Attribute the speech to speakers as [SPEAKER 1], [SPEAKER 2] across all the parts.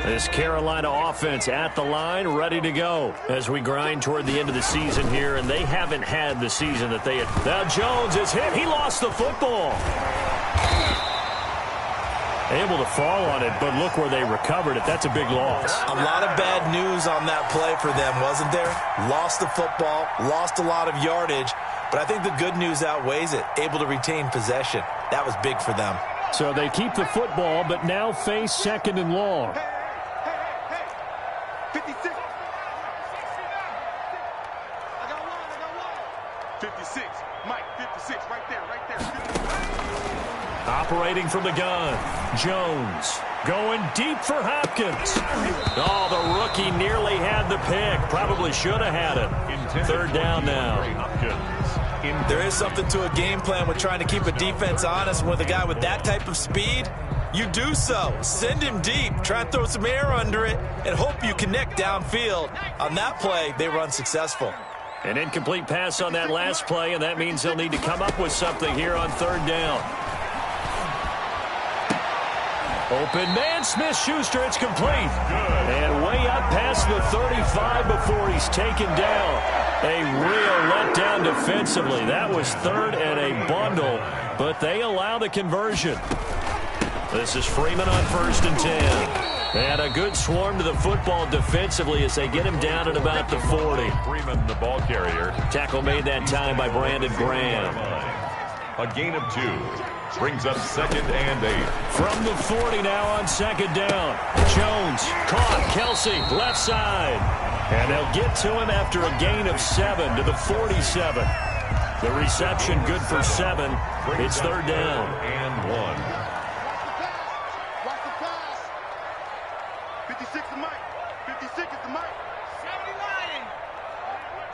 [SPEAKER 1] This Carolina offense at the line, ready to go as we grind toward the end of the season here, and they haven't had the season that they had. Now Jones is hit. He lost the football. Able to fall on it, but look where they recovered it. That's a big loss.
[SPEAKER 2] A lot of bad news on that play for them, wasn't there? Lost the football, lost a lot of yardage, but I think the good news outweighs it. Able to retain possession. That was big for them.
[SPEAKER 1] So they keep the football, but now face 2nd and long.
[SPEAKER 3] 56. I got one. 56. Mike, 56. Right there. 56.
[SPEAKER 1] Operating from the gun. Jones going deep for Hopkins. Oh, the rookie nearly had the pick. Probably should have had it. 3rd down now.
[SPEAKER 2] There is something to a game plan with trying to keep a defense honest with a guy with that type of speed. You do so. Send him deep. Try and throw some air under it and hope you connect downfield. On that play, they were unsuccessful.
[SPEAKER 1] An incomplete pass on that last play, and that means they'll need to come up with something here on 3rd down. Open man, Smith-Schuster, it's complete. And way up past the 35 before he's taken down. A real letdown defensively. That was 3rd and a bundle, but they allow the conversion. This is Freeman on 1st and 10. And a good swarm to the football defensively as they get him down at about the 40.
[SPEAKER 4] Freeman, the ball carrier.
[SPEAKER 1] Tackle made that time by Brandon Graham.
[SPEAKER 4] A gain of 2. Brings up 2nd and 8.
[SPEAKER 1] From the 40 now on 2nd down. Jones caught. Kelsey left side. And they'll get to him after a gain of 7 to the 47. The reception good for 7. It's 3rd down.
[SPEAKER 4] And 1.
[SPEAKER 3] Watch the pass. 56 to Mike. 56 is the Mike. 79.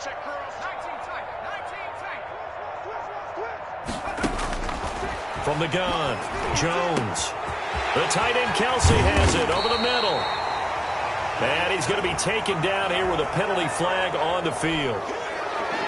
[SPEAKER 3] Check girls. 19 tight. 19 tight.
[SPEAKER 1] From the gun, Jones. The tight end Kelsey has it over the middle. And he's going to be taken down here with a penalty flag on the field.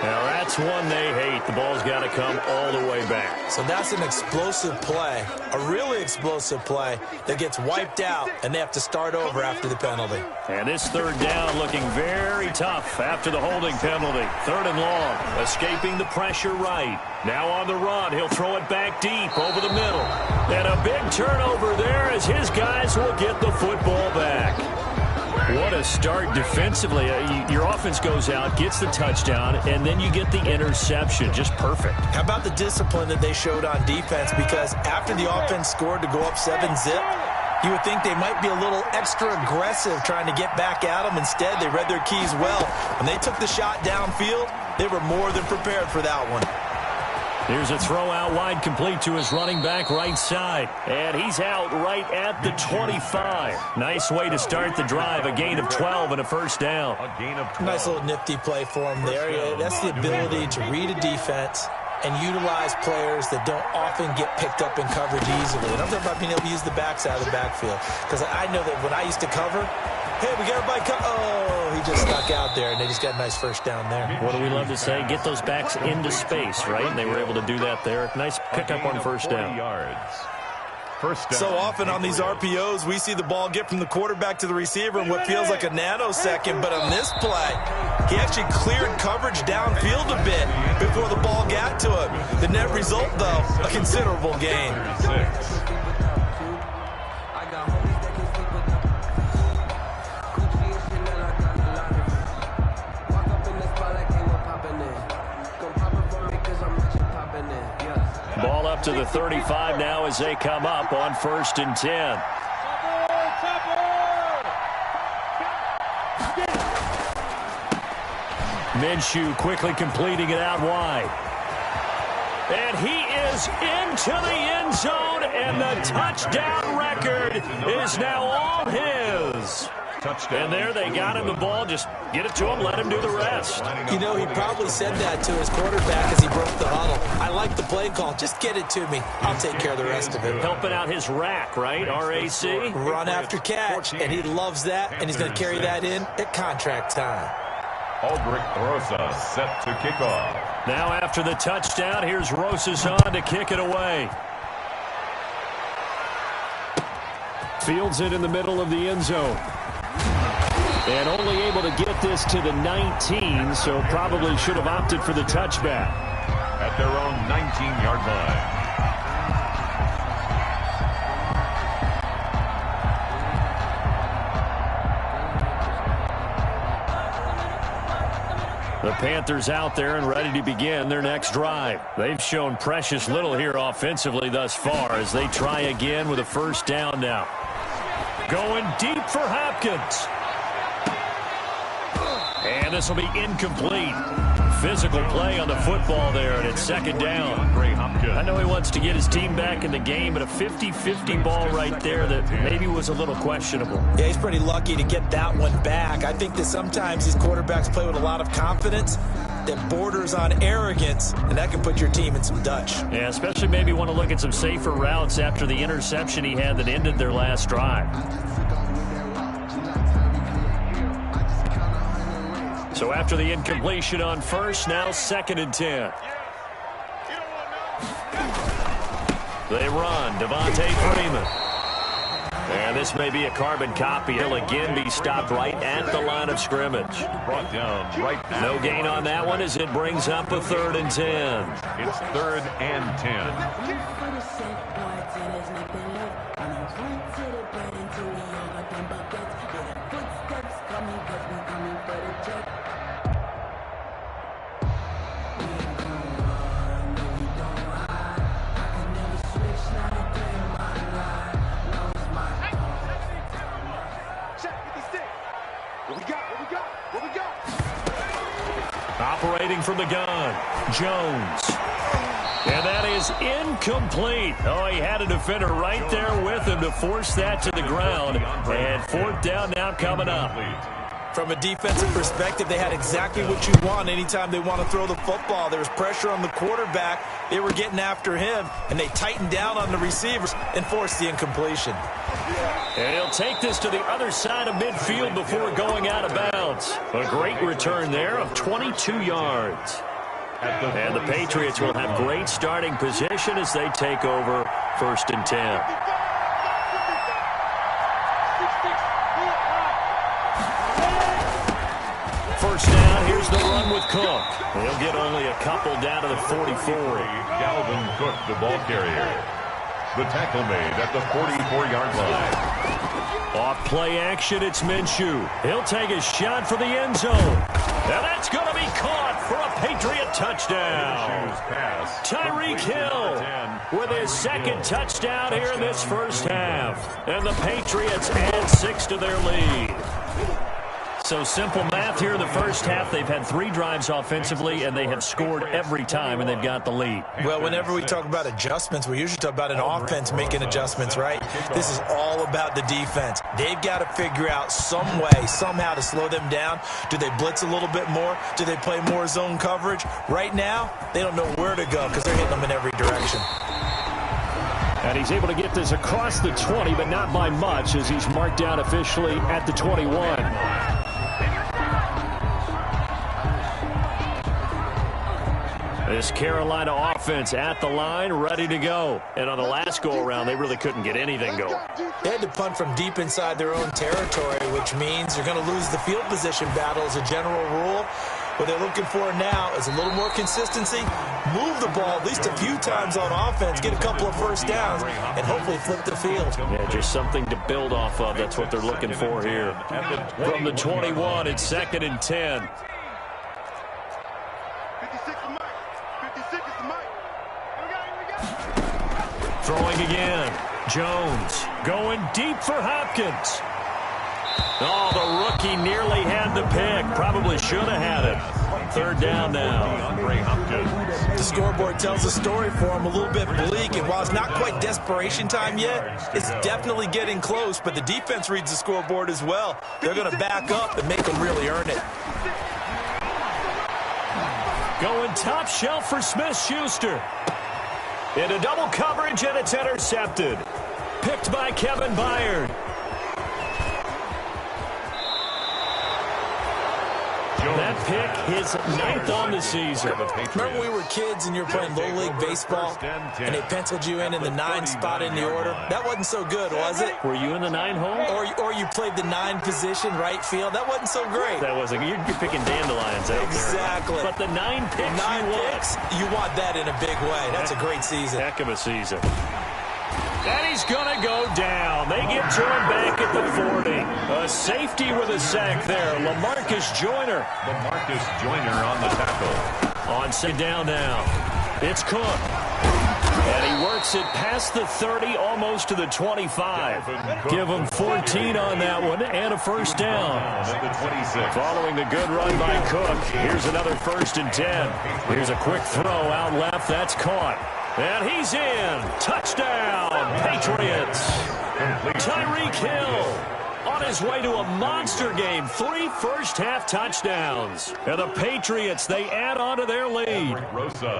[SPEAKER 1] Now that's one they hate. The ball's got to come all the way back.
[SPEAKER 2] So that's an explosive play, a really explosive play that gets wiped out, and they have to start over after the penalty.
[SPEAKER 1] And this 3rd down looking very tough after the holding penalty. 3rd and long, escaping the pressure right. Now on the run, he'll throw it back deep over the middle. And a big turnover there as his guys will get the football back. What a start defensively. Your offense goes out, gets the touchdown, and then you get the interception. Just perfect.
[SPEAKER 2] How about the discipline that they showed on defense? Because after the offense scored to go up 7-zip, you would think they might be a little extra aggressive trying to get back at them. Instead, they read their keys well. When they took the shot downfield, they were more than prepared for that one.
[SPEAKER 1] Here's a throw out wide, complete to his running back right side. And he's out right at the 25. Nice way to start the drive. A gain of 12 and a 1st down.
[SPEAKER 4] A gain of 12.
[SPEAKER 2] Nice little nifty play for him there. Yeah, that's the ability to read a defense and utilize players that don't often get picked up in coverage easily. And I'm talking about being able to use the backs out of the backfield. Because I know that when I used to cover, hey, we got everybody come. Oh, he just stuck out there, and they just got a nice 1st down there.
[SPEAKER 1] What do we love to say? Get those backs into space, right? And they were able to do that there. Nice pickup on 1st down.
[SPEAKER 4] Yards. 1st down.
[SPEAKER 2] So often on these RPOs, we see the ball get from the quarterback to the receiver in what feels like a nanosecond. But on this play, he actually cleared coverage downfield a bit before the ball got to him. The net result, though, a considerable gain.
[SPEAKER 4] 6.
[SPEAKER 1] Ball up to the 35 now as they come up on 1st and 10. Minshew quickly completing it out wide. And he is into the end zone, and the touchdown record is now all his. And there they got him the ball. Just get it to him, let him do the rest.
[SPEAKER 2] You know, he probably said that to his quarterback as he broke the huddle. I like the play call. Just get it to me. I'll take care of the rest of it.
[SPEAKER 1] Helping out his rack, right? RAC?
[SPEAKER 2] Run after catch, and he loves that, and he's going to carry that in at contract time.
[SPEAKER 4] Aldrich Rosa set to kick off.
[SPEAKER 1] Now after the touchdown, here's Rosas on to kick it away. Fields it in the middle of the end zone. And only able to get this to the 19, so probably should have opted for the touchback.
[SPEAKER 4] At their own 19-yard line.
[SPEAKER 1] The Panthers out there and ready to begin their next drive. They've shown precious little here offensively thus far as they try again with a first down now. Going deep for Hopkins. And this will be incomplete. Physical play on the football there, and it's second down. I know he wants to get his team back in the game, but a 50-50 ball right there that maybe was a little questionable.
[SPEAKER 2] Yeah, he's pretty lucky to get that one back. I think that sometimes these quarterbacks play with a lot of confidence that borders on arrogance, and that can put your team in some Dutch.
[SPEAKER 1] Yeah, especially maybe want to look at some safer routes after the interception he had that ended their last drive. So after the incompletion on first, now 2nd and 10. They run. Devontae Freeman. And this may be a carbon copy. He'll again be stopped right at the line of scrimmage.
[SPEAKER 4] Brought down right now.
[SPEAKER 1] No gain on that one as it brings up a 3rd and 10.
[SPEAKER 4] It's 3rd and 10.
[SPEAKER 1] Operating from the gun, Jones. And that is incomplete. Oh, he had a defender right there with him to force that to the ground. And 4th down now coming up.
[SPEAKER 2] From a defensive perspective, they had exactly what you want anytime they want to throw the football. There was pressure on the quarterback. They were getting after him, and they tightened down on the receivers and forced the incompletion.
[SPEAKER 1] And he'll take this to the other side of midfield before going out of bounds. A great return there of 22 yards. And the Patriots will have great starting position as they take over 1st and 10. First down, here's the run with Cook. He'll get only a couple down to the 44.
[SPEAKER 4] Dalvin Cook, the ball carrier. The tackle made at the 44-yard line.
[SPEAKER 1] Off play action, it's Minshew. He'll take a shot for the end zone. And that's going to be caught for a Patriot touchdown. Tyreek Hill with his 2nd touchdown here in this first half. And the Patriots add 6 to their lead. So simple math here in the first half. They've had 3 drives offensively, and they have scored every time, and they've got the lead.
[SPEAKER 2] Well, whenever we talk about adjustments, we usually talk about an offense making adjustments, right? This is all about the defense. They've got to figure out some way, somehow to slow them down. Do they blitz a little bit more? Do they play more zone coverage? Right now, they don't know where to go because they're hitting them in every direction.
[SPEAKER 1] And he's able to get this across the 20, but not by much as he's marked down officially at the 21. This Carolina offense at the line, ready to go. And on the last go-around, they really couldn't get anything going.
[SPEAKER 2] They had to punt from deep inside their own territory, which means you're going to lose the field position battle as a general rule. What they're looking for now is a little more consistency, move the ball at least a few times on offense, get a couple of first downs, and hopefully flip the field.
[SPEAKER 1] Yeah, just something to build off of. That's what they're looking for here. From the 21, it's 2nd and 10. Throwing again. Jones going deep for Hopkins. Oh, the rookie nearly had the pick. Probably should have had it. 3rd down now.
[SPEAKER 2] The scoreboard tells a story for him, a little bit bleak. And while it's not quite desperation time yet, it's definitely getting close. But the defense reads the scoreboard as well. They're going to back up and make them really earn it.
[SPEAKER 1] Going top shelf for Smith-Schuster. Into double coverage, and it's intercepted. Picked by Kevin Byard. That that pick, his 9th on the season.
[SPEAKER 2] Remember we were kids and you were playing Little League Baseball, and they penciled you in the 9 spot in the order? That wasn't so good, was it?
[SPEAKER 1] Were you in the 9 hole?
[SPEAKER 2] Or you played the 9 position, right field? That wasn't so great.
[SPEAKER 1] That wasn't. You're picking dandelions out
[SPEAKER 2] exactly.
[SPEAKER 1] there. But the 9 picks,
[SPEAKER 2] you want that in a big way. That's a great season.
[SPEAKER 1] Heck of a season. And he's going to go down. They get Jordan back at the 40. A safety with a sack there. LaMarcus Joyner.
[SPEAKER 4] LaMarcus Joyner on the tackle.
[SPEAKER 1] On second down now. It's Cook. And he works it past the 30, almost to the 25. Give him 14 on that one and a first down. Following the good run by Cook, here's another 1st and 10. Here's a quick throw out left. That's caught. And he's in. Touchdown, Patriots. Tyreek Hill on his way to a monster game. 3 first-half touchdowns. And the Patriots, they add on to their lead.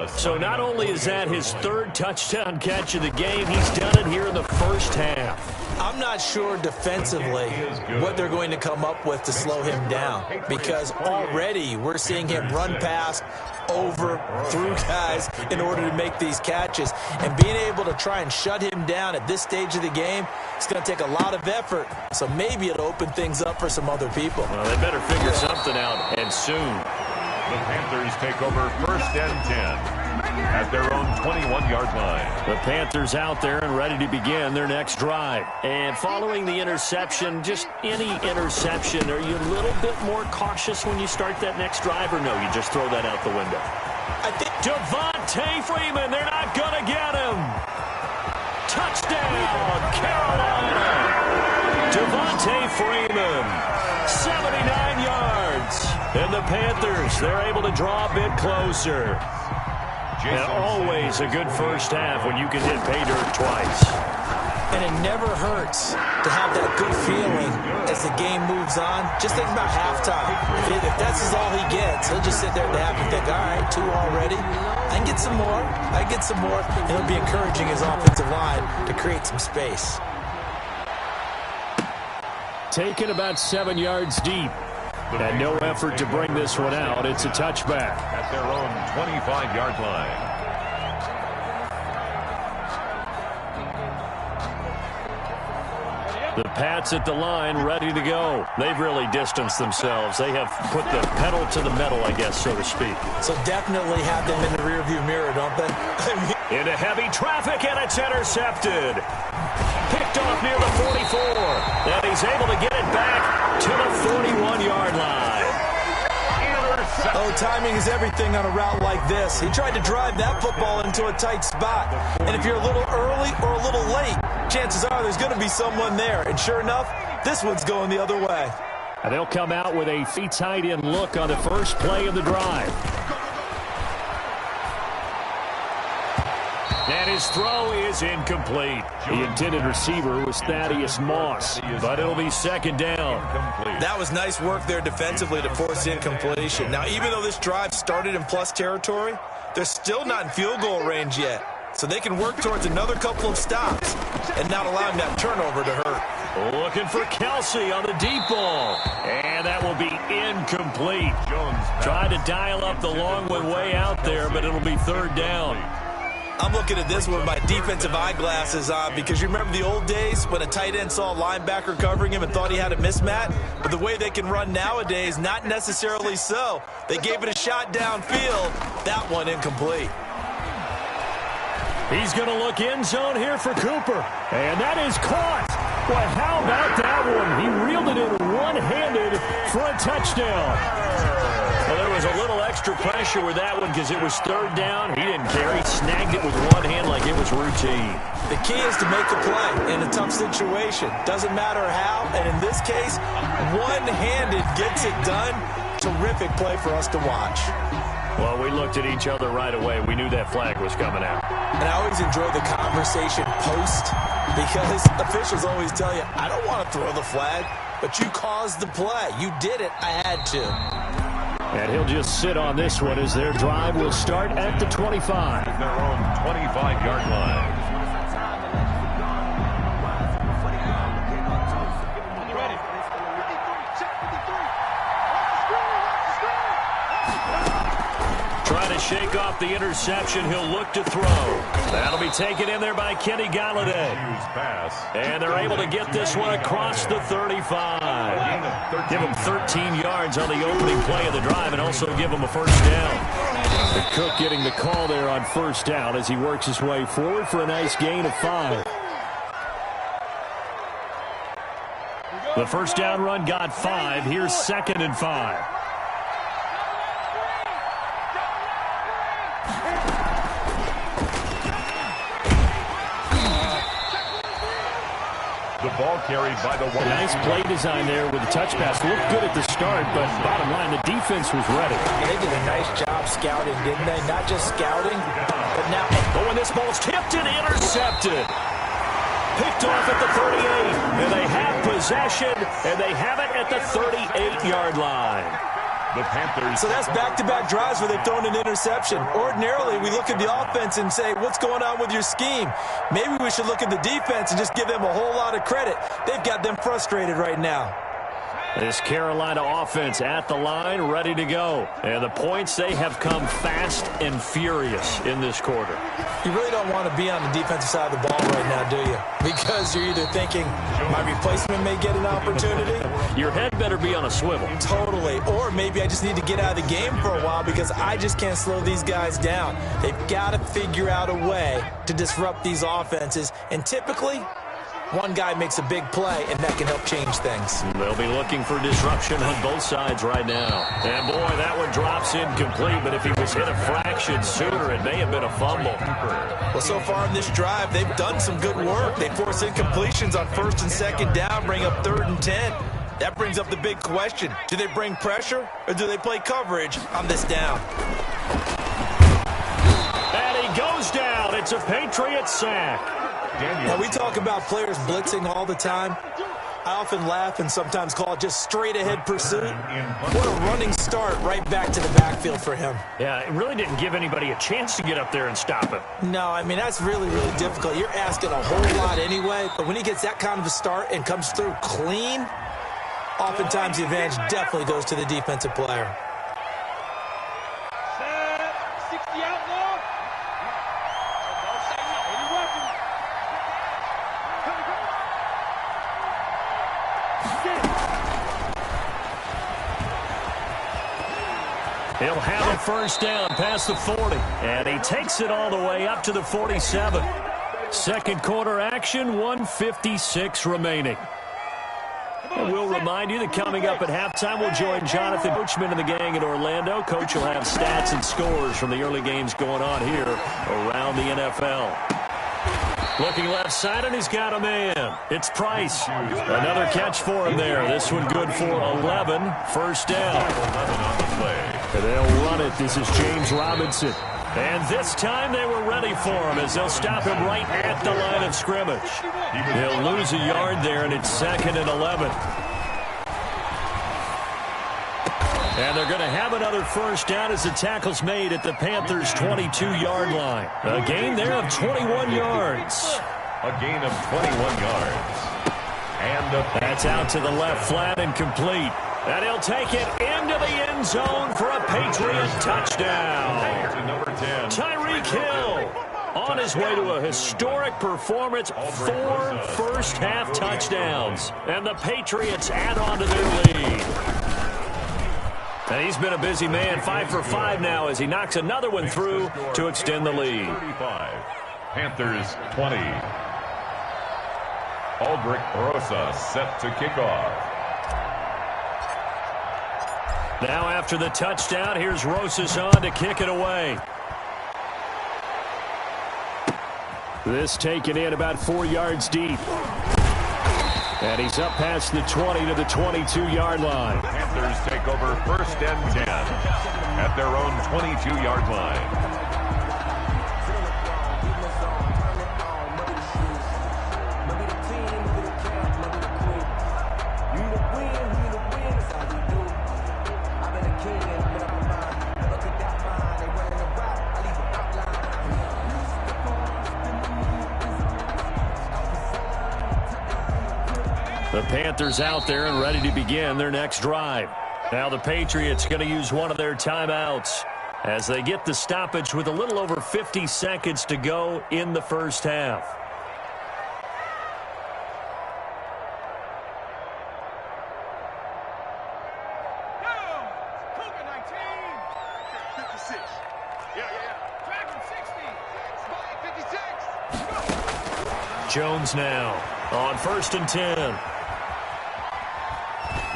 [SPEAKER 1] So not only is that his 3rd touchdown catch of the game, he's done it here in the first half.
[SPEAKER 2] I'm not sure defensively what they're going to come up with to slow him down, because already we're seeing him run past, over, through guys in order to make these catches. And being able to try and shut him down at this stage of the game, it's going to take a lot of effort. So maybe it'll open things up for some other people.
[SPEAKER 1] Well, they better figure something out, and soon.
[SPEAKER 4] The Panthers take over 1st and 10 at their own 21-yard line.
[SPEAKER 1] The Panthers out there and ready to begin their next drive. And following the interception, just any interception, are you a little bit more cautious when you start that next drive, or no, you just throw that out the window?
[SPEAKER 2] I think
[SPEAKER 1] Devontae Freeman, they're not going to get him. Touchdown, Carolina. Devontae Freeman, 79 yards. And the Panthers, they're able to draw a bit closer. And always a good first half when you can hit pay dirt twice.
[SPEAKER 2] And it never hurts to have that good feeling as the game moves on. Just think about halftime. If that's all he gets, he'll just sit there at the half and think, all right, 2 already. I can get some more. I can get some more. And he'll be encouraging his offensive line to create some space.
[SPEAKER 1] Taken about 7 yards deep. And no effort to bring this one out. It's a touchback.
[SPEAKER 4] At their own 25-yard line.
[SPEAKER 1] The Pats at the line, ready to go. They've really distanced themselves. They have put the pedal to the metal, I guess, so to speak.
[SPEAKER 2] So definitely have them in the rearview mirror, don't they?
[SPEAKER 1] Into heavy traffic, and it's intercepted. Picked off near the 44. And he's able to get it back to the 41-yard line.
[SPEAKER 2] Oh, timing is everything on a route like this. He tried to drive that football into a tight spot. And if you're a little early or a little late, chances are there's going to be someone there. And sure enough, this one's going the other way.
[SPEAKER 1] And they'll come out with a tight end look on the first play of the drive. And his throw is incomplete. The intended receiver was Thaddeus Moss, but it'll be 2nd down.
[SPEAKER 2] That was nice work there defensively to force incompletion. Now, even though this drive started in plus territory, they're still not in field goal range yet. So they can work towards another couple of stops and not allowing that turnover to hurt.
[SPEAKER 1] Looking for Kelsey on the deep ball. And that will be incomplete. Tried to dial up the long one way out there, but it'll be 3rd down.
[SPEAKER 2] I'm looking at this with my defensive eyeglasses on, because you remember the old days when a tight end saw a linebacker covering him and thought he had a mismatch? But the way they can run nowadays, not necessarily so. They gave it a shot downfield. That one incomplete.
[SPEAKER 1] He's going to look end zone here for Cooper. And that is caught. Well, how about that one? He reeled it in one-handed for a touchdown. Well, there was a little extra pressure with that one because it was 3rd down. He didn't care. He snagged it with one hand like it was routine.
[SPEAKER 2] The key is to make a play in a tough situation. Doesn't matter how. And in this case, one-handed gets it done. Terrific play for us to watch.
[SPEAKER 1] Well, we looked at each other right away. We knew that flag was coming out.
[SPEAKER 2] And I always enjoy the conversation post, because officials always tell you, I don't want to throw the flag, but you caused the play. You did it. I had to.
[SPEAKER 1] And he'll just sit on this one as their drive will start at the 25.
[SPEAKER 4] Their own 25-yard line.
[SPEAKER 1] shake off the interception. He'll look to throw. That'll be taken in there by Kenny Galladay. And they're able to get this one across the 35. Give him 13 yards on the opening play of the drive and also give him a first down. The Cook getting the call there on first down as he works his way forward for a nice gain of 5. The first down run got 5. Here's 2nd and 5.
[SPEAKER 4] The ball carried by the one.
[SPEAKER 1] Nice play design there with the touch pass. Looked good at the start, but bottom line, the defense was ready.
[SPEAKER 2] They did a nice job scouting, didn't they? Not just scouting, but now...
[SPEAKER 1] Oh, and this ball's tipped and intercepted. Picked off at the 38, and they have possession, and they have it at the 38-yard line.
[SPEAKER 4] The Panthers.
[SPEAKER 2] So that's back-to-back drives where they've thrown an interception. Ordinarily, we look at the offense and say, what's going on with your scheme? Maybe we should look at the defense and just give them a whole lot of credit. They've got them frustrated right now.
[SPEAKER 1] This Carolina offense at the line, ready to go. And the points, they have come fast and furious in this quarter.
[SPEAKER 2] You really don't want to be on the defensive side of the ball right now, do you? Because you're either thinking, my replacement may get an opportunity.
[SPEAKER 1] Your head better be on a swivel.
[SPEAKER 2] Totally. Or maybe I just need to get out of the game for a while because I just can't slow these guys down. They've got to figure out a way to disrupt these offenses. And typically, one guy makes a big play, and that can help change things.
[SPEAKER 1] They'll be looking for disruption on both sides right now. And, boy, that one drops incomplete, but if he was hit a fraction sooner, it may have been a fumble.
[SPEAKER 2] Well, so far in this drive, they've done some good work. They force incompletions on 1st and 2nd down, bring up 3rd and 10. That brings up the big question. Do they bring pressure, or do they play coverage on this down?
[SPEAKER 1] And he goes down. It's a Patriot sack.
[SPEAKER 2] Now, we talk about players blitzing all the time. I often laugh and sometimes call it just straight-ahead pursuit. What a running start right back to the backfield for him.
[SPEAKER 1] Yeah, it really didn't give anybody a chance to get up there and stop him.
[SPEAKER 2] No, I mean, that's really, really difficult. You're asking a whole lot anyway, but when he gets that kind of a start and comes through clean, oftentimes the advantage definitely goes to the defensive player.
[SPEAKER 1] He'll have a first down past the 40, and he takes it all the way up to the 47. Second quarter action, 1:56 remaining. And we'll remind you that coming up at halftime, we'll join Jonathan Coachman and the gang in Orlando. Coach will have stats and scores from the early games going on here around the NFL. Looking left side, and he's got a man. It's Price. Another catch for him there. This one good for 11. First down. And they'll run it. This is James Robinson. And this time they were ready for him as they'll stop him right at the line of scrimmage. He'll lose a yard there, and it's 2nd and 11. And they're going to have another first down as the tackle's made at the Panthers' 22-yard line. A gain there of 21 yards.
[SPEAKER 4] A gain of 21 yards. And
[SPEAKER 1] that's out to the left flat and complete. And he'll take it into the end zone for a Patriot touchdown.
[SPEAKER 4] Number 10.
[SPEAKER 1] Tyreek Hill on his way to a historic performance, 4 first-half touchdowns. And the Patriots add on to their lead. And he's been a busy man, 5 for 5 now as he knocks another one through to extend the lead.
[SPEAKER 4] 35. Panthers 20. Aldrich Rosa set to kick off.
[SPEAKER 1] Now after the touchdown, here's Rosas on to kick it away. This taken in about 4 yards deep. And he's up past the 20 to the 22-yard line.
[SPEAKER 4] Panthers take over 1st and 10 at their own 22-yard line.
[SPEAKER 1] The Panthers out there and ready to begin their next drive. Now the Patriots going to use one of their timeouts. as they get the stoppage with a little over 50 seconds to go in the first half. Jones now on 1st and 10.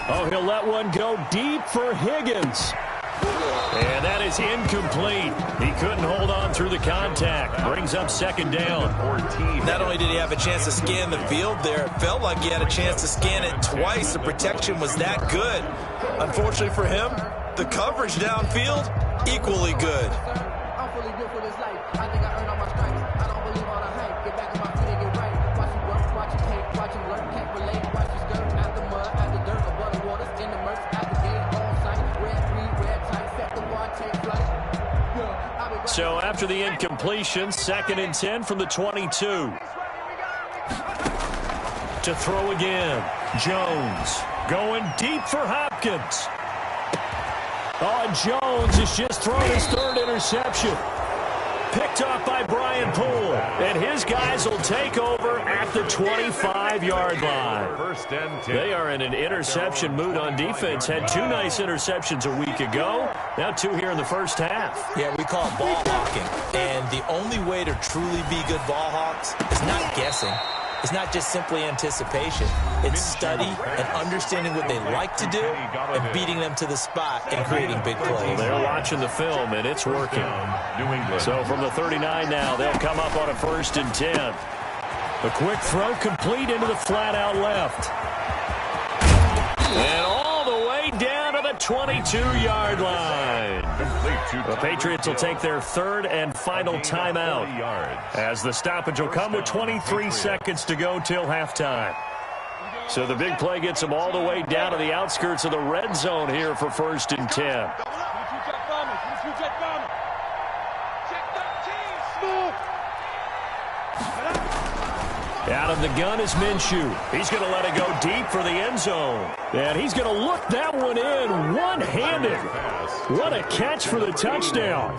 [SPEAKER 1] Oh, he'll let one go deep for Higgins. And that is incomplete. He couldn't hold on through the contact. Brings up 2nd down.
[SPEAKER 2] Not only did he have a chance to scan the field there, it felt like he had a chance to scan it twice. The protection was that good. Unfortunately for him, the coverage downfield, equally good.
[SPEAKER 5] I'm fully built for this life. I think I earned all my stripes. I don't believe all the hype. Get back on my feet and get right. Watch you work, watch you hate, watch you learn, can't relate. Watch you skirt out the mud, out the dirt, above the waters, in the murks, out the gate, on sight. Red, green, red, tight, set the bar, take flight.
[SPEAKER 1] So after the incompletion, 2nd and 10 from the 22. To throw again. Jones going deep for Hopkins. Oh, and Jones has just thrown his 3rd interception. Picked off by Brian Poole. And his guys will take over at the 25-yard line. They are in an interception mood on defense. Had 2 nice interceptions a week ago. Now 2 here in the first half.
[SPEAKER 2] Yeah, we call it ball hawking. And the only way to truly be good ball hawks is not guessing. It's not just simply anticipation. It's study and understanding what they like to do and beating them to the spot and creating big plays.
[SPEAKER 1] They're watching the film, and it's working. So from the 39 now, they'll come up on a 1st and 10. The quick throw complete into the flat out left. And all the way down to the 22-yard line. The Patriots will take their 3rd and final timeout as the stoppage will come with 23 seconds to go till halftime. So the big play gets them all the way down to the outskirts of the red zone here for 1st and 10. Out of the gun is Minshew. He's going to let it go deep for the end zone. And he's going to look that one in one-handed. What a catch for the touchdown.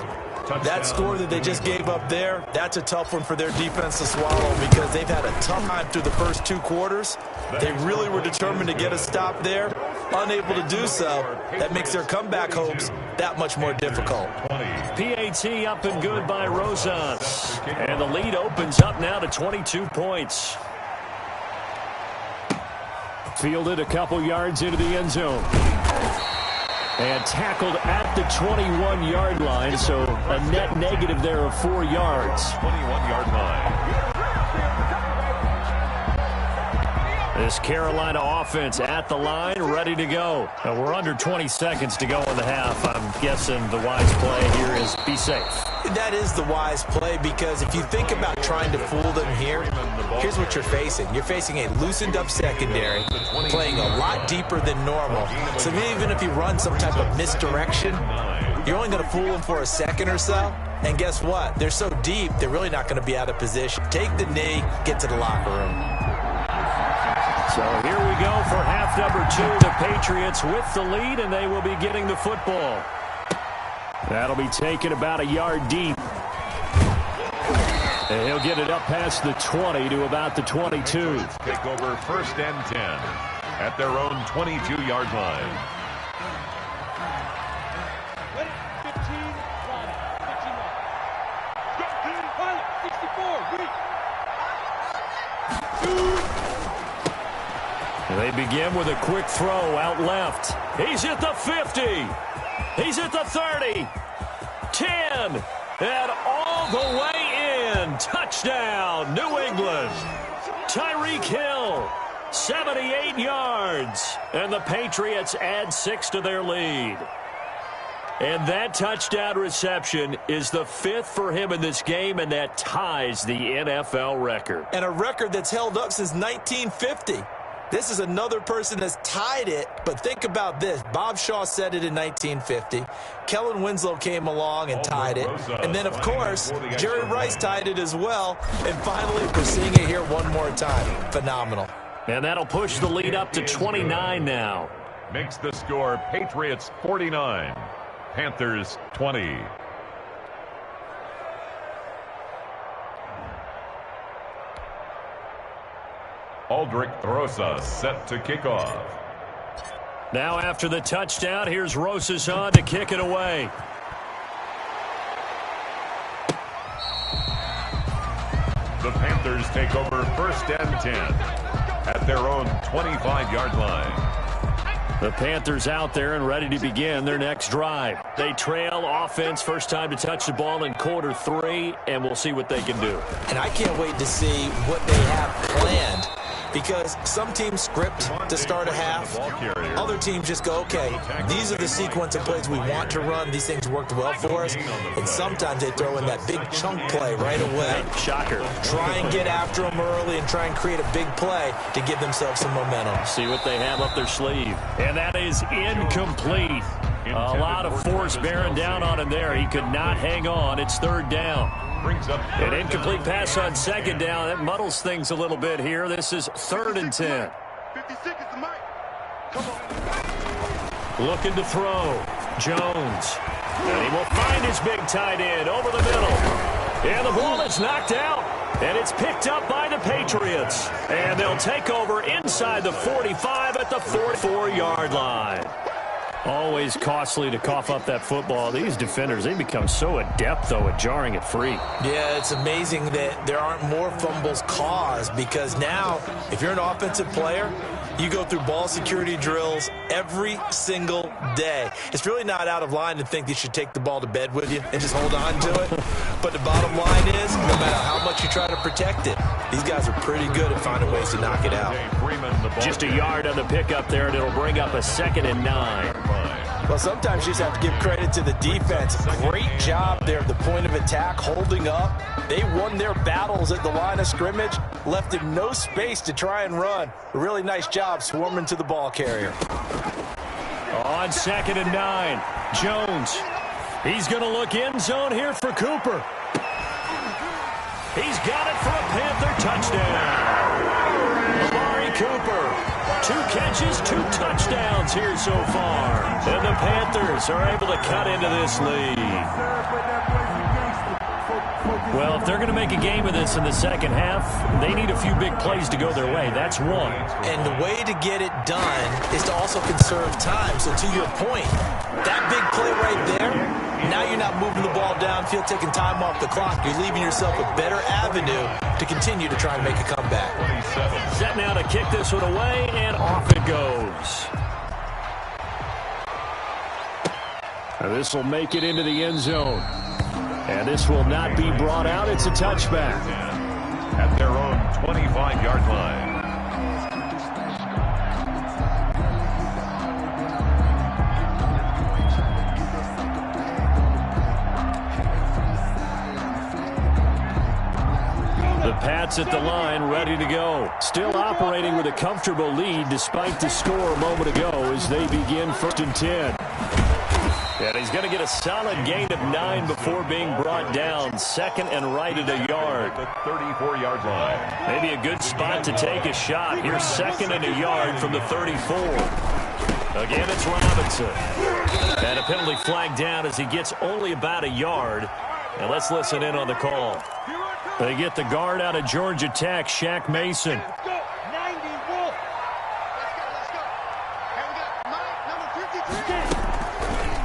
[SPEAKER 2] That score that they just gave up there, that's a tough one for their defense to swallow because they've had a tough time through the first 2 quarters. They really were determined to get a stop there. Unable to do so, that makes their comeback hopes that much more difficult.
[SPEAKER 1] PAT up and good by Rosas. And the lead opens up now to 22 points. Fielded a couple yards into the end zone. And tackled at the 21-yard line, so a net negative there of 4 yards.
[SPEAKER 4] 21-yard line.
[SPEAKER 1] This Carolina offense at the line, ready to go. And we're under 20 seconds to go in the half. I'm guessing the wise play here is be safe.
[SPEAKER 2] That is the wise play because if you think about trying to fool them here, here's what you're facing. You're facing a loosened-up secondary, playing a lot deeper than normal. So even if you run some type of misdirection, you're only going to fool them for a second or so. And guess what? They're so deep, they're really not going to be out of position. Take the knee, get to the locker room.
[SPEAKER 1] So here we go for half number 2. The Patriots with the lead, and they will be getting the football. That'll be taken about a yard deep. And he'll get it up past the 20 to about the 22.
[SPEAKER 4] Take over 1st and 10 at their own 22-yard line.
[SPEAKER 1] They begin with a quick throw out left. He's at the 50. He's at the 30. 10. And all the way in. Touchdown, New England. Tyreek Hill, 78 yards. And the Patriots add 6 to their lead. And that touchdown reception is the 5th for him in this game, and that ties the NFL record.
[SPEAKER 2] And a record that's held up since 1950. This is another person that's tied it, but think about this. Bob Shaw said it in 1950. Kellen Winslow came along and tied it. And then, of course, Jerry Rice tied it as well. And finally, we're seeing it here one more time. Phenomenal.
[SPEAKER 1] And that'll push the lead up to 29 now.
[SPEAKER 4] Makes the score Patriots 49, Panthers 20. Aldrich Rosas set to kick off.
[SPEAKER 1] Now after the touchdown, here's Rosas on to kick it away.
[SPEAKER 4] The Panthers take over 1st and 10 at their own 25-yard line.
[SPEAKER 1] The Panthers out there and ready to begin their next drive. They trail offense, first time to touch the ball in quarter 3, and we'll see what they can do.
[SPEAKER 2] And I can't wait to see what they have planned, because some teams script to start a half. Other teams just go, okay, these are the sequence of plays we want to run. These things worked well for us. And sometimes they throw in that big chunk play right away.
[SPEAKER 1] Shocker.
[SPEAKER 2] Try and get after them early and try and create a big play to give themselves some momentum.
[SPEAKER 1] See what they have up their sleeve. And that is incomplete. A lot of force bearing down on him there. He could not hang on. It's 3rd down. An incomplete pass on 2nd down. That muddles things a little bit here. This is 3rd and 10.
[SPEAKER 3] 56 is the mic. Come on.
[SPEAKER 1] Looking to throw. Jones. And he will find his big tight end over the middle. And the ball is knocked out. And it's picked up by the Patriots. And they'll take over inside the 45 at the 44-yard line. Always costly to cough up that football. These defenders, they become so adept, though, at jarring it free.
[SPEAKER 2] Yeah, it's amazing that there aren't more fumbles caused, because now, if you're an offensive player, you go through ball security drills every single day. It's really not out of line to think you should take the ball to bed with you and just hold on to it. But the bottom line is, no matter how much you try to protect it, these guys are pretty good at finding ways to knock it out.
[SPEAKER 1] Just a yard on the pickup there, and it'll bring up a 2nd and 9.
[SPEAKER 2] Well, sometimes you just have to give credit to the defense. Great job there at the point of attack, holding up. They won their battles at the line of scrimmage, left him no space to try and run. A really nice job swarming to the ball carrier.
[SPEAKER 1] On 2nd and 9, Jones. He's going to look end zone here for Cooper. He's got it for a Panther touchdown. Amari Cooper. 2 catches, 2 touchdowns here so far. And the Panthers are able to cut into this lead. Well, if they're going to make a game of this in the second half, they need a few big plays to go their way. That's one.
[SPEAKER 2] And the way to get it done is to also conserve time. So to your point, that big play right there, now you're not moving the ball downfield, taking time off the clock. You're leaving yourself a better avenue to continue to try and make a comeback.
[SPEAKER 1] Set now to kick this one away, and off it goes. And this will make it into the end zone. And this will not be brought out. It's a touchback.
[SPEAKER 4] At their own 25-yard line.
[SPEAKER 1] The Pats at the line, ready to go. Still operating with a comfortable lead despite the score a moment ago as they begin 1st and 10. And he's going to get a solid gain of 9 before being brought down. 2nd and right at a yard.
[SPEAKER 4] The 34-yard line.
[SPEAKER 1] Maybe a good spot to take a shot. Here's 2nd and a yard from the 34. Again, it's Robinson. And a penalty flag down as he gets only about a yard. And let's listen in on the call. They get the guard out of Georgia Tech, Shaq Mason.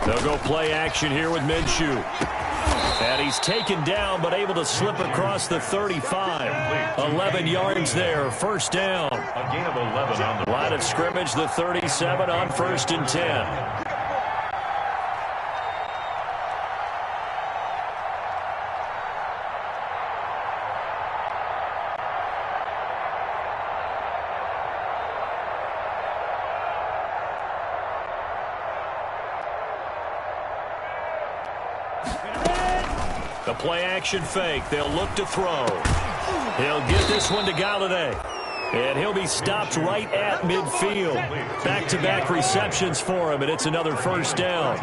[SPEAKER 1] They'll go play action here with Minshew. And he's taken down but able to slip across the 35. 11 yards there, 1st down.
[SPEAKER 4] A gain of 11 on the
[SPEAKER 1] line of scrimmage, the 37 on 1st and 10. The play-action fake. They'll look to throw. He'll get this one to Galladay. And he'll be stopped right at midfield. Back-to-back receptions for him, and it's another 1st down.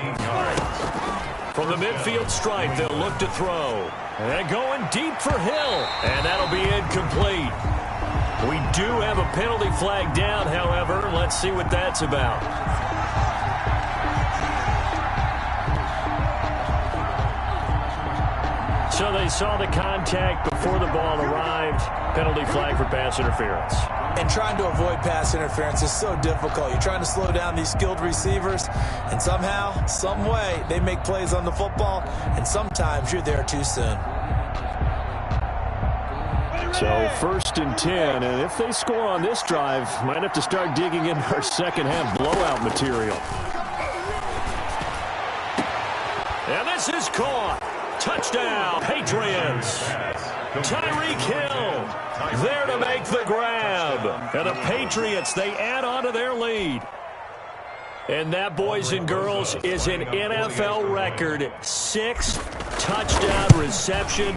[SPEAKER 1] From the midfield stripe, they'll look to throw. And going deep for Hill. And that'll be incomplete. We do have a penalty flag down, however. Let's see what that's about. So they saw the contact before the ball arrived. Penalty flag for pass interference.
[SPEAKER 2] And trying to avoid pass interference is so difficult. You're trying to slow down these skilled receivers, and somehow, some way, they make plays on the football, and sometimes you're there too soon.
[SPEAKER 1] So 1st and 10, and if they score on this drive, might have to start digging into our second half blowout material. And this is caught. Touchdown, Patriots. Tyreek Hill there to make the grab. And the Patriots, they add on to their lead. And that, boys and girls, is an NFL record. 6 touchdown reception.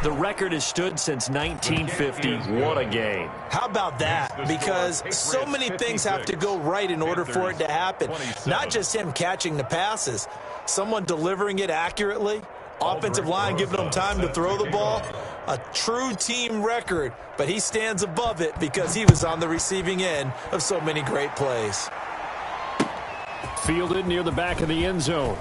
[SPEAKER 1] The record has stood since 1950. What a game.
[SPEAKER 2] How about that? Because so many things have to go right in order for it to happen. Not just him catching the passes. Someone delivering it accurately. Offensive line giving them time to throw the ball. A true team record. But he stands above it because he was on the receiving end of so many great plays.
[SPEAKER 1] Fielded near the back of the end zone.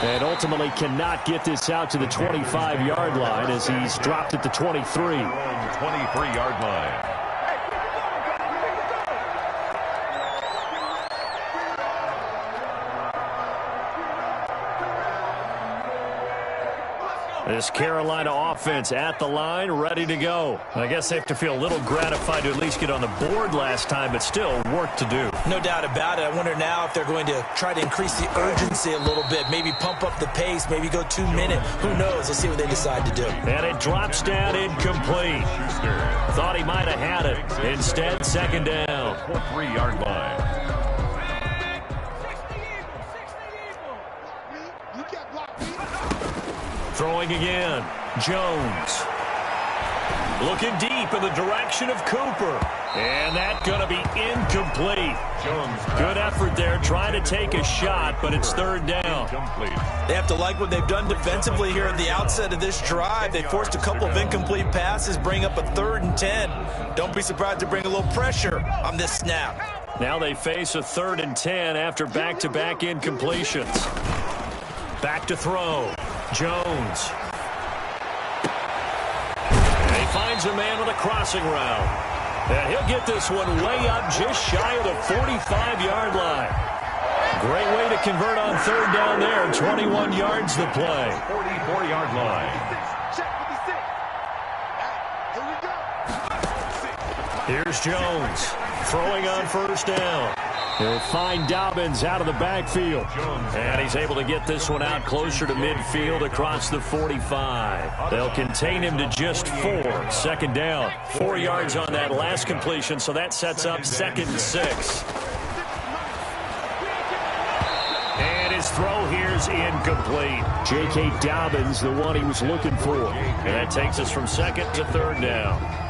[SPEAKER 1] And ultimately cannot get this out to the 25-yard line as he's dropped at the 23.
[SPEAKER 4] 23-yard line.
[SPEAKER 1] This Carolina offense at the line, ready to go. I guess they have to feel a little gratified to at least get on the board last time, but still work to do.
[SPEAKER 2] No doubt about it. I wonder now if they're going to try to increase the urgency a little bit, maybe pump up the pace, maybe go 2 minute. Who knows? Let's see what they decide to do.
[SPEAKER 1] And it drops down incomplete. Thought he might have had it. Instead, 2nd down.
[SPEAKER 4] 3-yard line.
[SPEAKER 1] Throwing again. Jones. Looking deep in the direction of Cooper. And that's going to be incomplete. Good effort there, trying to take a shot, but it's 3rd down.
[SPEAKER 2] They have to like what they've done defensively here at the outset of this drive. They forced a couple of incomplete passes, bring up a 3rd and 10. Don't be surprised to bring a little pressure on this snap.
[SPEAKER 1] Now they face a 3rd and 10 after back-to-back incompletions. Back to throw. Jones. And he finds a man with a crossing route. And he'll get this one way up just shy of the 45-yard line. Great way to convert on 3rd down there. 21 yards the play.
[SPEAKER 4] 44-yard line.
[SPEAKER 1] Here's Jones throwing on 1st down. He'll find Dobbins out of the backfield. And he's able to get this one out closer to midfield across the 45. They'll contain him to just 4. 2nd down. 4 yards on that last completion, so that sets up 2nd and 6. And his throw here's incomplete. J.K. Dobbins, the one he was looking for. And that takes us from 2nd to 3rd down.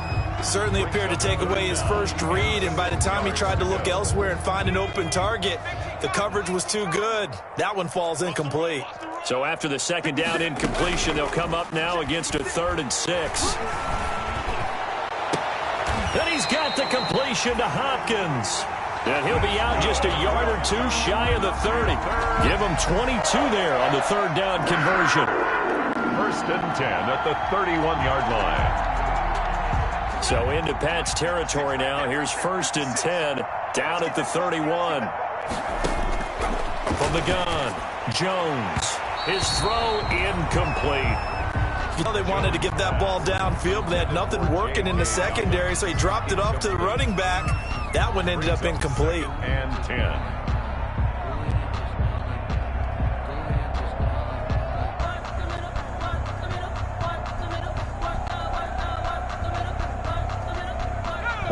[SPEAKER 2] Certainly appeared to take away his first read, and by the time he tried to look elsewhere and find an open target, the coverage was too good. That one falls incomplete.
[SPEAKER 1] So after the 2nd down incompletion, they'll come up now against a 3rd and 6. Then he's got the completion to Hopkins. And he'll be out just a yard or 2 shy of the 30. Give him 22 there on the 3rd down conversion.
[SPEAKER 4] 1st and 10 at the 31-yard line.
[SPEAKER 1] So into Pat's territory now. Here's 1st and 10 down at the 31. From the gun, Jones. His throw incomplete.
[SPEAKER 2] You know, they wanted to get that ball downfield, but they had nothing working in the secondary, so he dropped it off to the running back. That one ended up incomplete.
[SPEAKER 4] And 10.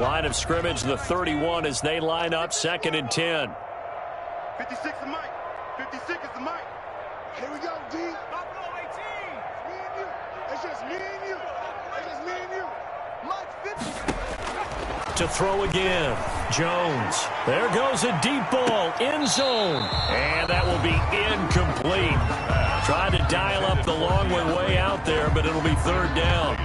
[SPEAKER 1] Line of scrimmage, the 31 as they line up 2nd and 10.
[SPEAKER 3] 56 is Mike. 56 is the Mike. Here we go, D. Buffalo 18. Me and you. It's just me and you. It's just me and you. Mike 50.
[SPEAKER 1] To throw again. Jones. There goes a deep ball. End zone. And that will be incomplete. Tried to dial up the long way out there, but it'll be 3rd down.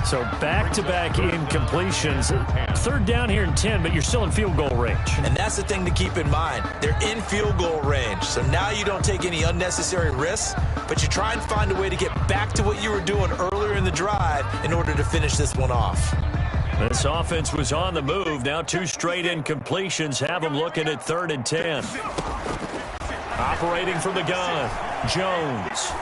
[SPEAKER 1] So back-to-back incompletions. 3rd down here in 10, but you're still in field goal range.
[SPEAKER 2] And that's the thing to keep in mind. They're in field goal range. So now you don't take any unnecessary risks. but you try and find a way to get back to what you were doing earlier in the drive in order to finish this one off.
[SPEAKER 1] This offense was on the move. Now 2 straight incompletions have them looking at 3rd and 10. Operating from the gun, Jones.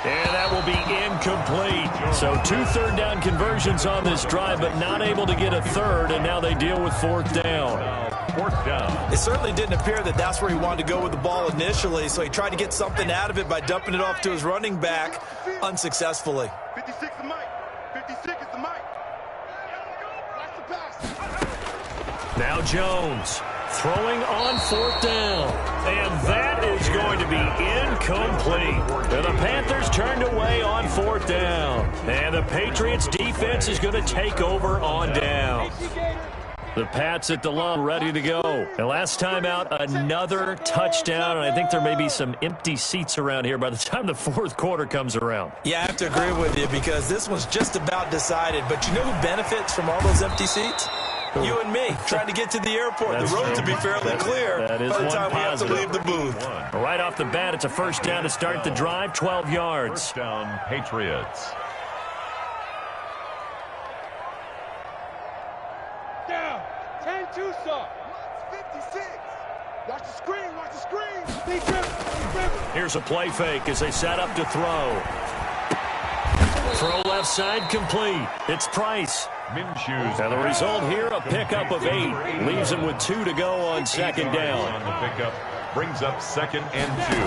[SPEAKER 1] And that will be incomplete. So 2 third down conversions on this drive, but not able to get a third, and now they deal with 4th down.
[SPEAKER 4] 4th down.
[SPEAKER 2] It certainly didn't appear that that's where he wanted to go with the ball initially, so he tried to get something out of it by dumping it off to his running back unsuccessfully.
[SPEAKER 3] 56 is Mike. 56 is the Mike. Watch the pass.
[SPEAKER 1] Now Jones throwing on 4th down. And that is going to be incomplete. And the Panthers turned away on 4th down. And the Patriots defense is going to take over on down. The Pats at the line ready to go. And last time out, another touchdown. And I think there may be some empty seats around here by the time the 4th quarter comes around.
[SPEAKER 2] Yeah, I have to agree with you because this one's just about decided. But you know who benefits from all those empty seats? You and me, trying to get to the airport. The road to be fairly clear by the time we have to leave the booth.
[SPEAKER 1] Right off the bat, it's a 1st down to start the drive, 12 yards.
[SPEAKER 4] 1st down, Patriots.
[SPEAKER 3] Down. 10-2, sir. 56. Watch the screen. Watch the screen.
[SPEAKER 1] Here's a play fake as they set up to throw. Throw left side complete. It's Price.
[SPEAKER 4] Minshew's
[SPEAKER 1] And the result here, a pickup of 8. Leaves him with 2 to go on 2nd down.
[SPEAKER 4] on the pickup brings up 2nd and 2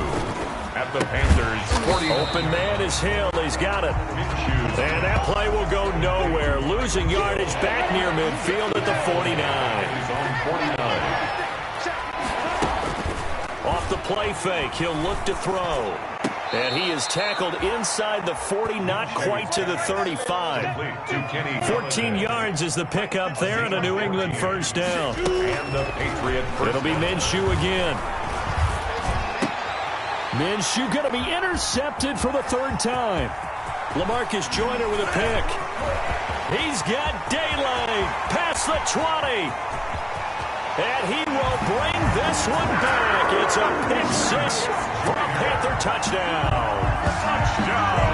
[SPEAKER 4] at the Panthers 40.
[SPEAKER 1] Open man is Hill. He's got it.
[SPEAKER 4] Minshew's
[SPEAKER 1] And that play will go nowhere. Losing yardage back near midfield at the 49.
[SPEAKER 4] is on 49.
[SPEAKER 1] Off the play fake, he'll look to throw. And he is tackled inside the 40, not quite to the 35. 14 yards is the pickup there and a New England 1st down.
[SPEAKER 4] And the Patriot
[SPEAKER 1] It'll be Minshew again. Minshew going to be intercepted for the 3rd time. LaMarcus Joyner with a pick. He's got daylight past the 20. And he will bring this one back. It's a pick 6 for a Panther touchdown.
[SPEAKER 4] touchdown.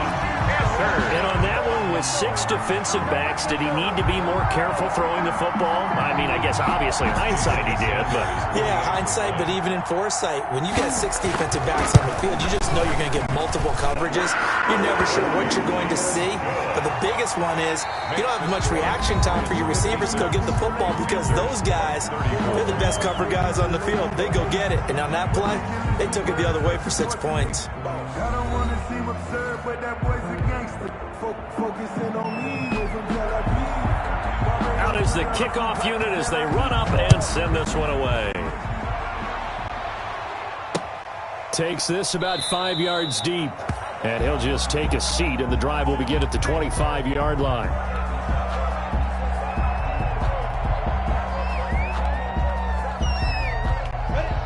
[SPEAKER 1] And on that one, with 6 defensive backs, did he need to be more careful throwing the football? I mean, I guess obviously hindsight he did, but...
[SPEAKER 2] Yeah, hindsight, but even in foresight, when you got 6 defensive backs on the field, you just know you're going to get multiple coverages. You're never sure what you're going to see. But the biggest one is you don't have much reaction time for your receivers to go get the football because those guys, they're the best cover guys on the field. They go get it. And on that play, they took it the other way for 6 points.
[SPEAKER 3] I don't want to seem absurd, but that boy's a gangster. Focusing on me
[SPEAKER 1] Out is the kickoff unit as they run up and send this one away. Takes this about 5 yards deep. And he'll just take a seat, and the drive will begin at the 25-yard line.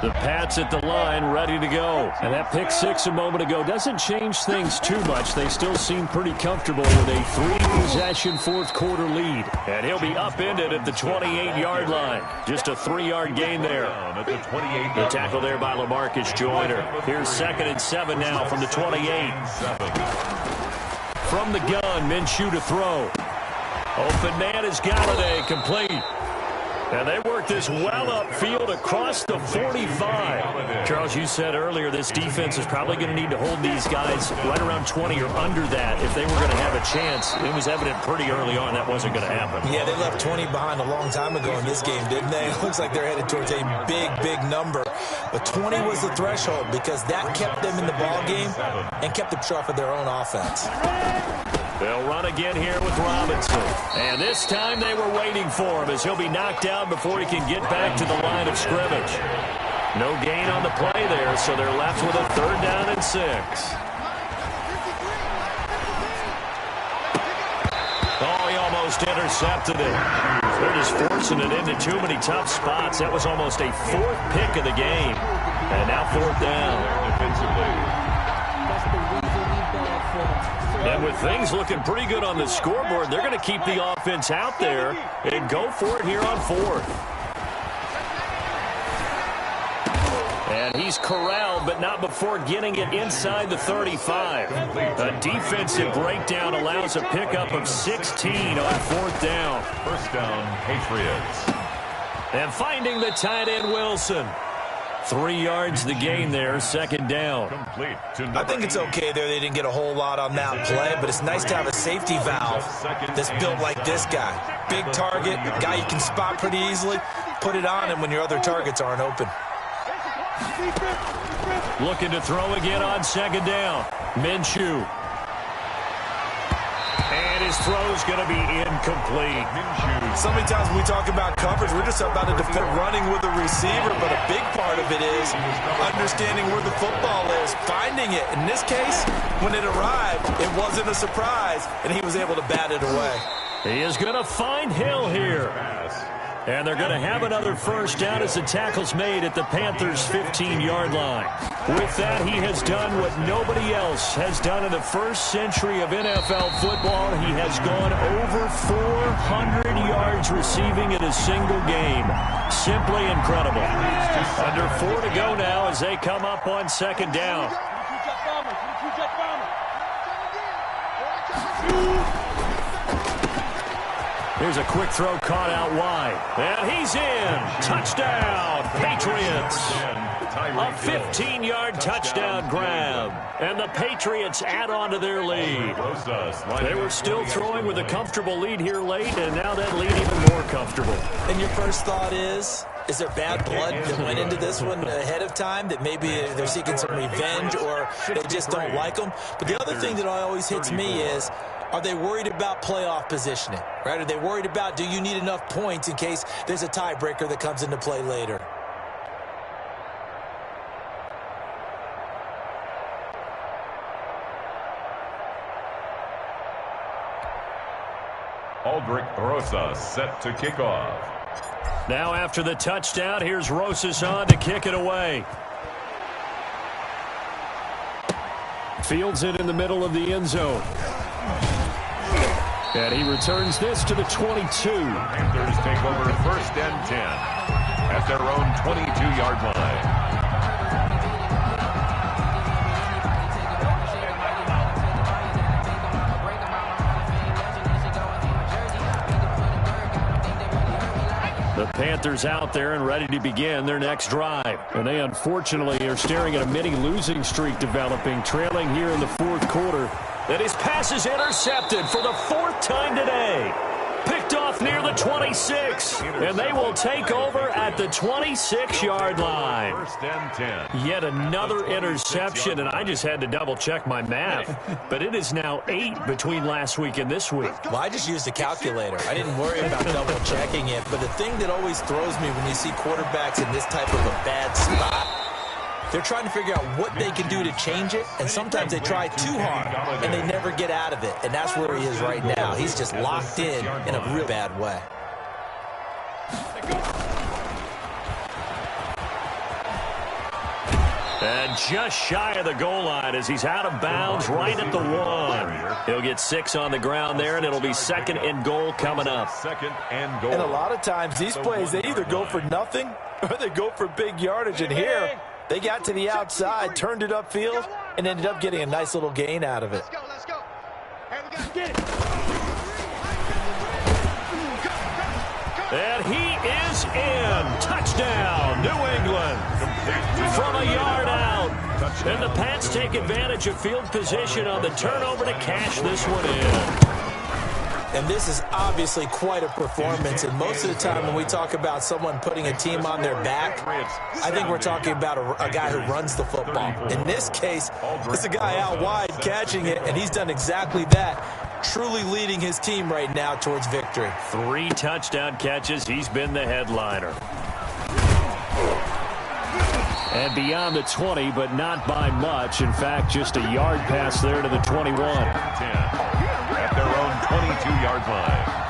[SPEAKER 1] The Pats at the line, ready to go. And that pick 6 a moment ago doesn't change things too much. They still seem pretty comfortable with a 3-possession 4th quarter lead. And he'll be upended at the 28-yard line. Just a 3-yard gain there. The tackle there by LaMarcus Joyner. Here's 2nd and 7 now from the 28. From the gun, Minshew to throw. Open man is Galladay, complete. And they work this well upfield across the 45. Charles, you said earlier this defense is probably going to need to hold these guys right around 20 or under that if they were going to have a chance. It was evident pretty early on that wasn't going to happen.
[SPEAKER 2] Yeah, they left 20 behind a long time ago in this game, didn't they? It looks like they're headed towards a big, big number. But 20 was the threshold because that kept them in the ball game and kept them sharp of their own offense.
[SPEAKER 1] They'll run again here with Robinson. And this time they were waiting for him as he'll be knocked down before he can get back to the line of scrimmage. No gain on the play there, so they're left with a 3rd down and 6. Oh, he almost intercepted it. They're just forcing it into too many tough spots. That was almost a 4th pick of the game. And now 4th down.
[SPEAKER 4] Defensively.
[SPEAKER 1] And with things looking pretty good on the scoreboard, they're going to keep the offense out there and go for it here on 4th. And he's corralled, but not before getting it inside the 35. A defensive breakdown allows a pickup of 16 on fourth down.
[SPEAKER 4] First down, Patriots.
[SPEAKER 1] And finding the tight end, Wilson. 3 yards the gain there, second down.
[SPEAKER 2] I think it's okay there. They didn't get a whole lot on that play, but it's nice to have a safety valve that's built like this guy. Big target, guy you can spot pretty easily. Put it on him when your other targets aren't open.
[SPEAKER 1] Looking to throw again on second down. Minshew. And his throw's going to be incomplete.
[SPEAKER 2] So many times when we talk about coverage, we're just about a defender running with a receiver, but a big part of it is understanding where the football is, finding it. In this case, when it arrived, it wasn't a surprise, and he was able to bat it away.
[SPEAKER 1] He is going to find Hill here. And they're going to have another first down as the tackle's made at the Panthers' 15-yard line. With that, he has done what nobody else has done in the first century of NFL football. He has gone over 400 yards receiving in a single game. Simply incredible. Under 4 to go now as they come up on second down. Here's a quick throw caught out wide. And he's in. Touchdown, Patriots. A 15-yard touchdown grab. And the Patriots add on to their lead. They were still throwing with a comfortable lead here late, and now that lead even more comfortable.
[SPEAKER 2] And your first thought is there bad blood that went into this one ahead of time, that maybe they're seeking some revenge or they just don't like them? But the other thing that always hits me is, are they worried about playoff positioning? Right? Are they worried about, do you need enough points in case there's a tiebreaker that comes into play later?
[SPEAKER 4] Aldrich Rosas set to kick off.
[SPEAKER 1] Now after the touchdown, here's Rosas on to kick it away. Fields it in the middle of the end zone. And he returns this to the 22.
[SPEAKER 4] Panthers take over first and 10 at their own 22-yard line.
[SPEAKER 1] The Panthers out there and ready to begin their next drive. And they unfortunately are staring at a mini losing streak developing, trailing here in the fourth quarter. And his pass is intercepted for the 4th time today. Picked off near the 26. And they will take over at the 26-yard line.
[SPEAKER 4] First and 10.
[SPEAKER 1] Yet another interception, and I just had to double-check my math. But it is now 8 between last week and this week.
[SPEAKER 2] Well, I just used a calculator. I didn't worry about double-checking it. But the thing that always throws me when you see quarterbacks in this type of a bad spot, they're trying to figure out what they can do to change it, and sometimes they try too hard, and they never get out of it. And that's where he is right now. He's just locked in a real bad way.
[SPEAKER 1] And just shy of the goal line as he's out of bounds right at the 1. He'll get 6 on the ground there, and it'll be 2nd and goal coming up.
[SPEAKER 4] 2nd and goal.
[SPEAKER 2] And a lot of times these plays, they either go for nothing or they go for big yardage. And here, they got to the outside, turned it upfield, and ended up getting a nice little gain out of it.
[SPEAKER 3] Let's go, let's go. Hey, we got to get it.
[SPEAKER 1] And he is in. Touchdown, New England. From a yard out. And the Pats take advantage of field position on the turnover to cash this one in.
[SPEAKER 2] And this is obviously quite a performance. And most of the time when we talk about someone putting a team on their back, I think we're talking about a guy who runs the football. In this case, it's a guy out wide catching it, and he's done exactly that, truly leading his team right now towards victory.
[SPEAKER 1] 3 touchdown catches. He's been the headliner. And beyond the 20, but not by much. In fact, just a yard pass there to the 21.
[SPEAKER 4] 10 at their own 22-yard line.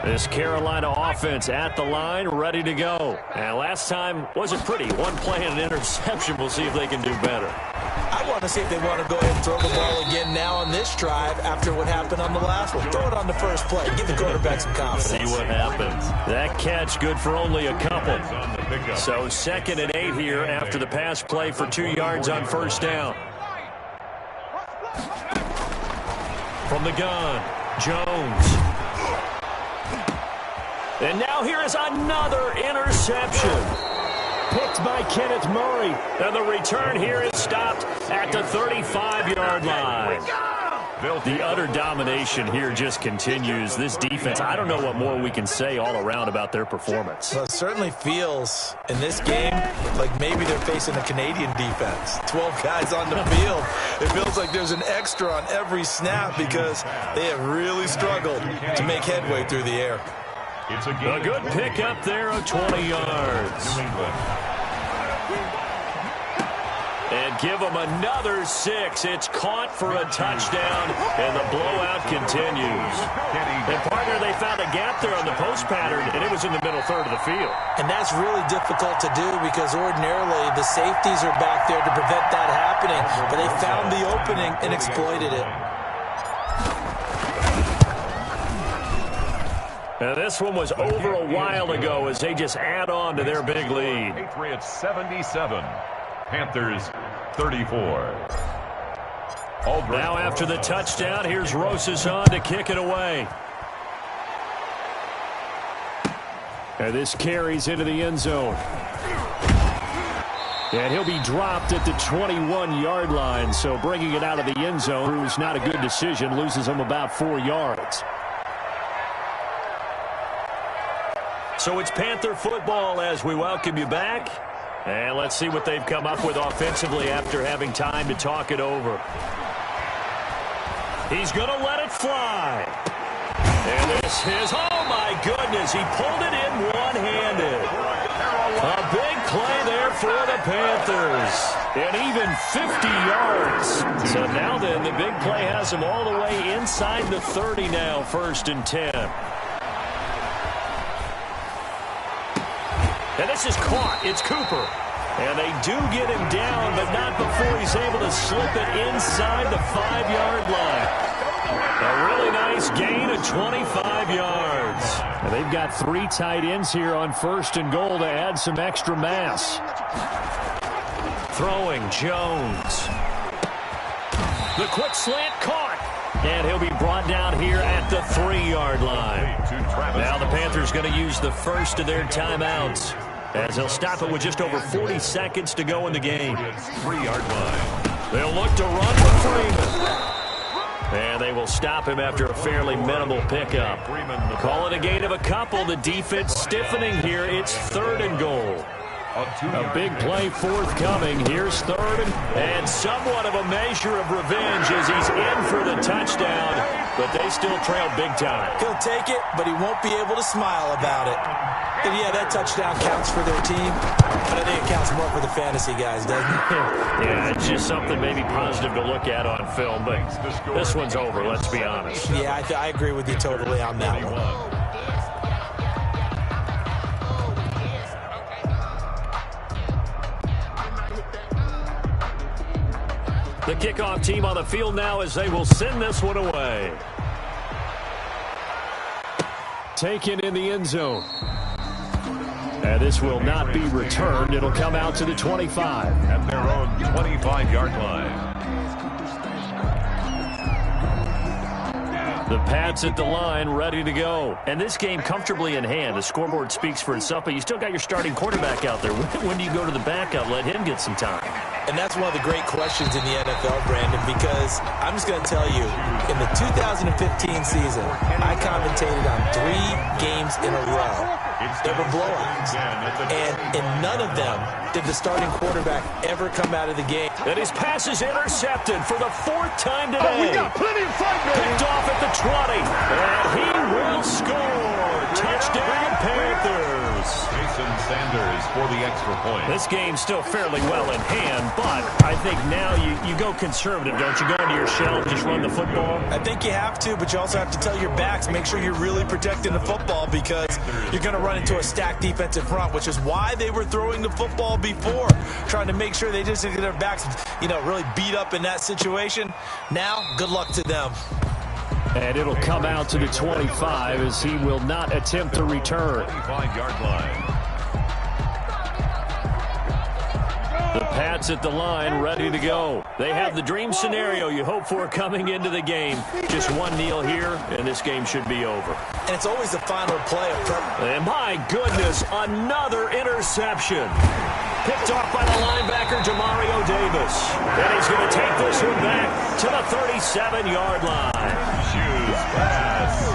[SPEAKER 1] This Carolina offense at the line, ready to go. And last time wasn't pretty. One play and an interception. We'll see if they can do better.
[SPEAKER 2] I want to see if they want to go ahead and throw the ball again now on this drive after what happened on the last one. Throw it on the first play. Give the quarterback some confidence.
[SPEAKER 1] See what happens. That catch good for only a couple. So 2nd and 8 here after the pass play for 2 yards on first down. From the gun, Jones. And now here is another interception. Picked by Kenneth Murray. And the return here is stopped at the 35-yard line. The utter domination here just continues. This defense, I don't know what more we can say all around about their performance.
[SPEAKER 2] Well, it certainly feels in this game like maybe they're facing a Canadian defense. 12 guys on the field. It feels like there's an extra on every snap because they have really struggled to make headway through the air.
[SPEAKER 1] It's a good pickup there of 20 yards. And give them another 6. It's caught for a touchdown, and the blowout continues. And, partner, they found a gap there on the post pattern, and it was in the middle third of the field.
[SPEAKER 2] And that's really difficult to do because ordinarily the safeties are back there to prevent that happening. But they found the opening and exploited it.
[SPEAKER 1] Now, this one was over a while ago as they just add on to their big lead.
[SPEAKER 4] Patriots 77, Panthers 34.
[SPEAKER 1] Now after the touchdown, here's Rosas on to kick it away. And this carries into the end zone. And he'll be dropped at the 21-yard line. So bringing it out of the end zone was not a good decision. Loses him about 4 yards. So it's Panther football as we welcome you back. And let's see what they've come up with offensively after having time to talk it over. He's going to let it fly. And this is, oh my goodness, he pulled it in one-handed. A big play there for the Panthers. And even 50 yards. So now then, the big play has him all the way inside the 30 now, 1st and 10. And this is caught. It's Cooper. And they do get him down, but not before he's able to slip it inside the 5-yard line. A really nice gain of 25 yards. And they've got 3 tight ends here on 1st and goal to add some extra mass. Throwing Jones. The quick slant caught. And he'll be brought down here at the 3-yard line. Now the Panthers going to use the first of their timeouts, as they'll stop it with just over 40 seconds to go in the game.
[SPEAKER 4] 3-yard line.
[SPEAKER 1] They'll look to run with Freeman. And they will stop him after a fairly minimal pickup. Call it a gain of a couple. The defense stiffening here. It's 3rd and goal. A big play forthcoming. Here's 3rd and somewhat of a measure of revenge as he's in for the touchdown, but they still trail big time.
[SPEAKER 2] He'll take it, but he won't be able to smile about it. And yeah, that touchdown counts for their team, but I think it counts more for the fantasy guys, doesn't it?
[SPEAKER 1] Yeah, it's just something maybe positive to look at on film, but this one's over, let's be honest.
[SPEAKER 2] Yeah, I agree with you totally on that one.
[SPEAKER 1] The kickoff team on the field now as they will send this one away. Taken in the end zone. And this will not be returned. It'll come out to the 25.
[SPEAKER 4] At their own 25-yard line.
[SPEAKER 1] The Pats at the line, ready to go. And this game comfortably in hand. The scoreboard speaks for itself, but you still got your starting quarterback out there. When do you go to the backup? Let him get some time.
[SPEAKER 2] And that's one of the great questions in the NFL, Brandon, because I'm just going to tell you, in the 2015 season, I commentated on 3 games in a row. They were blowouts. And in none of them did the starting quarterback ever come out of the game.
[SPEAKER 1] And his pass is intercepted for the 4th time today.
[SPEAKER 3] Oh, we got plenty of fight, baby.
[SPEAKER 1] Picked off at the 20. And he will score. Touchdown, Panthers.
[SPEAKER 4] Jason Sanders for for the extra point.
[SPEAKER 1] This game's still fairly well in hand, but I think now you go conservative, don't you? Go into your shell and just run the football?
[SPEAKER 2] I think you have to, but you also have to tell your backs, make sure you're really protecting the football because you're going to run into a stacked defensive front, which is why they were throwing the football before, trying to make sure they just get their backs, really beat up in that situation. Now, good luck to them.
[SPEAKER 1] And it'll come out to the 25 as he will not attempt to return.
[SPEAKER 4] 25-yard line.
[SPEAKER 1] The Pats at the line, ready to go. They have the dream scenario you hope for coming into the game. Just one kneel here, and this game should be over.
[SPEAKER 2] And it's always the final play of prep.
[SPEAKER 1] And my goodness, another interception. Picked off by the linebacker, Jamario Davis. And he's going to take this one back to the 37-yard line.
[SPEAKER 4] Shoes pass.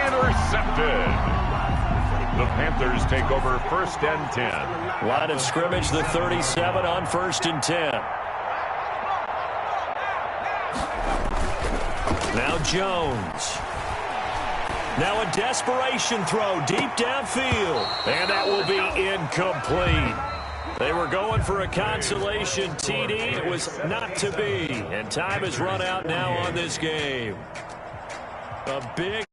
[SPEAKER 4] Intercepted. The Panthers take over 1st and 10.
[SPEAKER 1] Line of scrimmage, the 37 on 1st and 10. Now Jones. Now a desperation throw deep downfield. And that will be incomplete. They were going for a consolation TD. It was not to be. And time has run out now on this game. A big